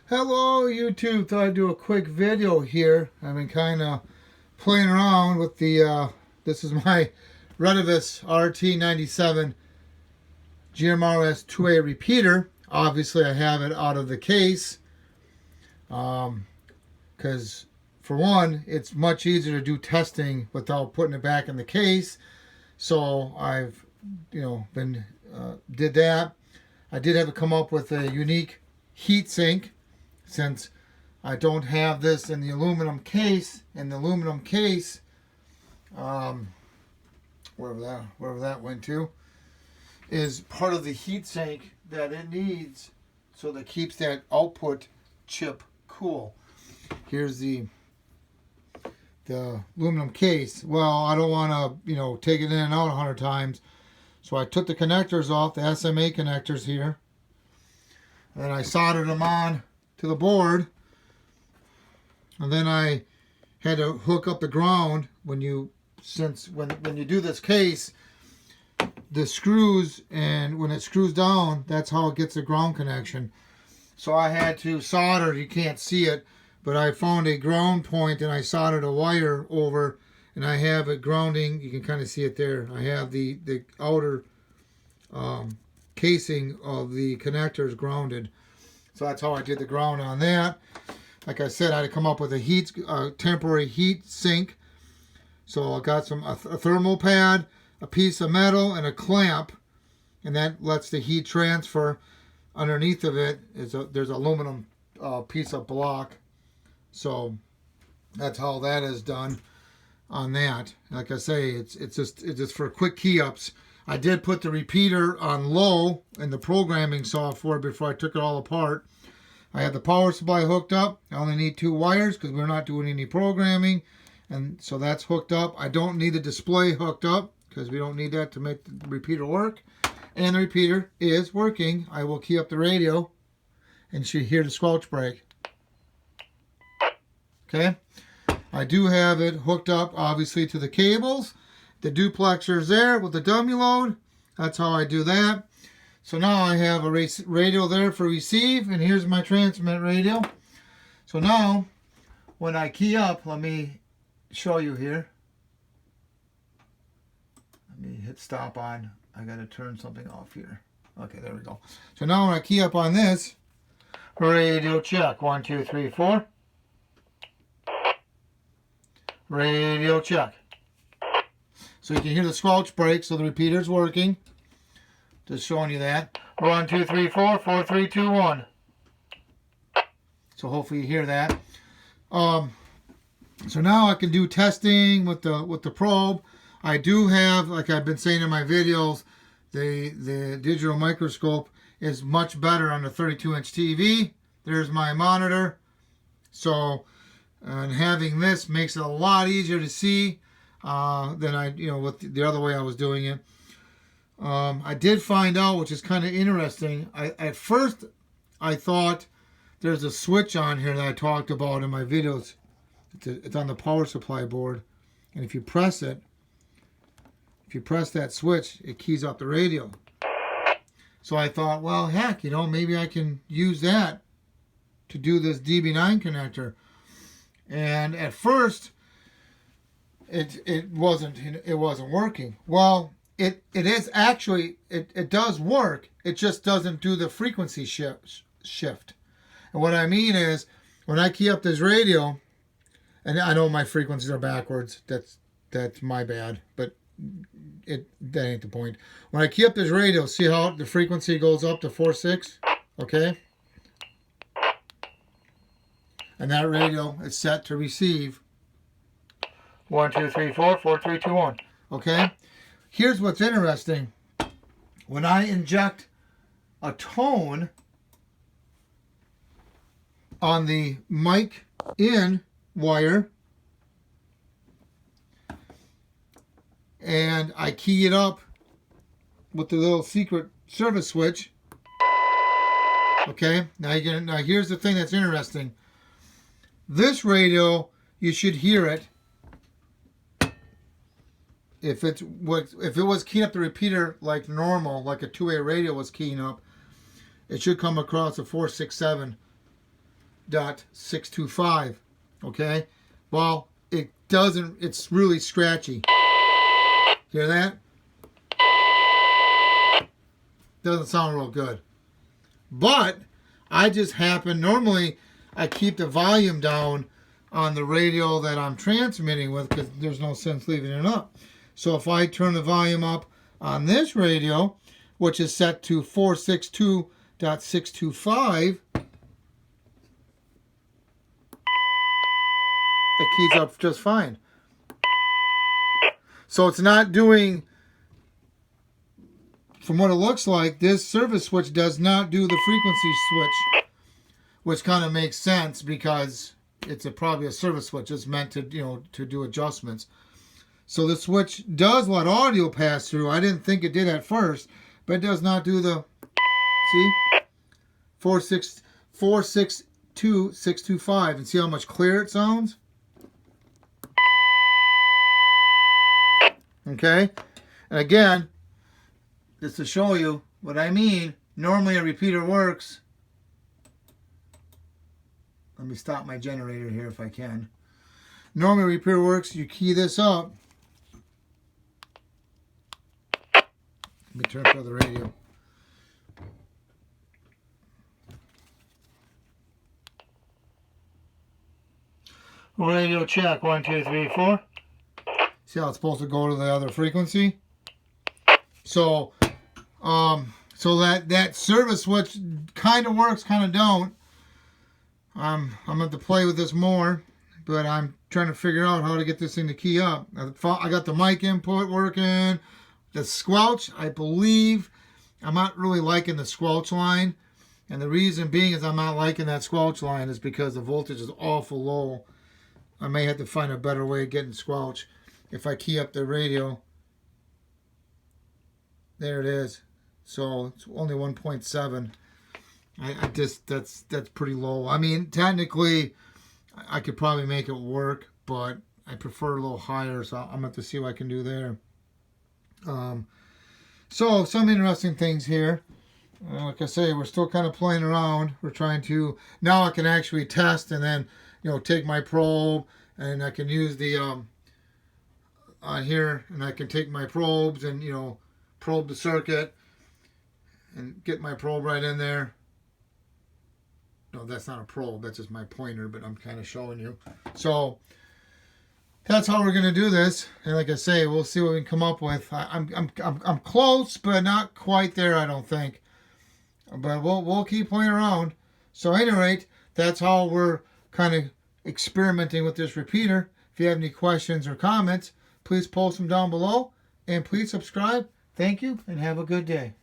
Hello YouTube, thought I'd do a quick video here. I've been kind of playing around with the, this is my Retevis RT97 GMRS 2A repeater. Obviously I have it out of the case because for one, it's much easier to do testing without putting it back in the case. So I've, did that. I did have to come up with a unique heat sink, since I don't have this in the aluminum case. In the aluminum case, wherever that went to, is part of the heat sink that it needs, so that keeps that output chip cool. Here's the aluminum case. Well, I don't want to, take it in and out 100 times. So I took the connectors off, the SMA connectors here, and then I soldered them on to the board, and then I had to hook up the ground. When you do this case, the screws, and when it screws down, that's how it gets the ground connection. So I had to solder. You can't see it, but I found a ground point and I soldered a wire over, and I have it grounding. You can kind of see it there. I have the outer casing of the connectors grounded. So that's how I did the ground on that. Like I said, I had to come up with a temporary heat sink. So I got a thermal pad, a piece of metal, and a clamp, and that lets the heat transfer. Underneath of it is there's an aluminum piece of block. So that's how that is done on that. Like I say, it's just for quick key ups. I did put the repeater on low in the programming software before I took it all apart. I had the power supply hooked up. I only need 2 wires because we're not doing any programming. And so that's hooked up. I don't need the display hooked up because we don't need that to make the repeater work. And the repeater is working. I will key up the radio and you should hear the squelch break. Okay. I do have it hooked up, obviously, to the cables. The duplexer's there with the dummy load. That's how I do that. So now I have a radio there for receive, and here's my transmit radio. So now, when I key up, let me show you here. Let me hit stop on. I got to turn something off here. Okay, there we go. So now when I key up on this, radio check. 1, 2, 3, 4. Radio check. So you can hear the squelch break, so the repeater's working. Just showing you that. 1, 2, 3, 4, 4, 3, 2, 1. So hopefully you hear that. So now I can do testing with the probe. I do have, like I've been saying in my videos, the digital microscope is much better on the 32-inch TV. There's my monitor. So, and having this makes it a lot easier to see than with the other way I was doing it. I did find out, which is kind of interesting. At first I thought there's a switch on here that I talked about in my videos. It's on the power supply board, and if you press that switch, it keys up the radio. So I thought, well, heck, maybe I can use that to do this DB9 connector. And at first it wasn't working. Well, it is actually, it does work. It just doesn't do the frequency shift. And what I mean is, when I key up this radio, and I know my frequencies are backwards. That's my bad, but that ain't the point. When I key up this radio, see how the frequency goes up to 4.6? Okay? And that radio is set to receive 1, 2, 3, 4, 4, 3, 2, 1. Okay? Here's what's interesting. When I inject a tone on the mic in wire and I key it up with the little secret service switch. Okay? Now here's the thing that's interesting. This radio, you should hear it. If it was keying up the repeater like normal, like a 2A radio was keying up, it should come across a 467. 625. Okay? Well, it doesn't, it's really scratchy. Hear that? Doesn't sound real good. But I just happen, normally I keep the volume down on the radio that I'm transmitting with because there's no sense leaving it up. So if I turn the volume up on this radio, which is set to 462.625, it keys up just fine. So it's not doing, from what it looks like, this service switch does not do the frequency switch, which kind of makes sense because it's probably a service switch. It's meant to, to do adjustments. So the switch does let audio pass through. I didn't think it did at first, but it does not do the, see, 462.625, and see how much clearer it sounds? Okay, and again, just to show you what I mean, normally a repeater works. Let me stop my generator here if I can. Normally a repeater works, you key this up. Let me turn up the radio. Radio check, 1, 2, 3, 4. See how it's supposed to go to the other frequency? So, that service switch kind of works, kind of don't. I'm going to have to play with this more, but I'm trying to figure out how to get this thing to key up. I got the mic input working. The squelch, I believe, I'm not really liking the squelch line. And the reason being is I'm not liking that squelch line is because the voltage is awful low. I may have to find a better way of getting squelch. If I key up the radio, there it is. So it's only 1.7. I just, that's pretty low. I mean, technically, I could probably make it work, but I prefer a little higher, so I'm going to have to see what I can do there. So some interesting things here. Like I say, we're still kind of playing around. We're trying to, now I can actually test and then, take my probe, and I can use the, on here, and I can take my probes and, probe the circuit and get my probe right in there. No, that's not a probe, that's just my pointer, but I'm kind of showing you. So that's how we're going to do this. And like I say, we'll see what we can come up with. I'm close, but not quite there, I don't think. But we'll keep playing around. So at any rate, that's how we're kind of experimenting with this repeater. If you have any questions or comments, please post them down below. And please subscribe. Thank you, and have a good day.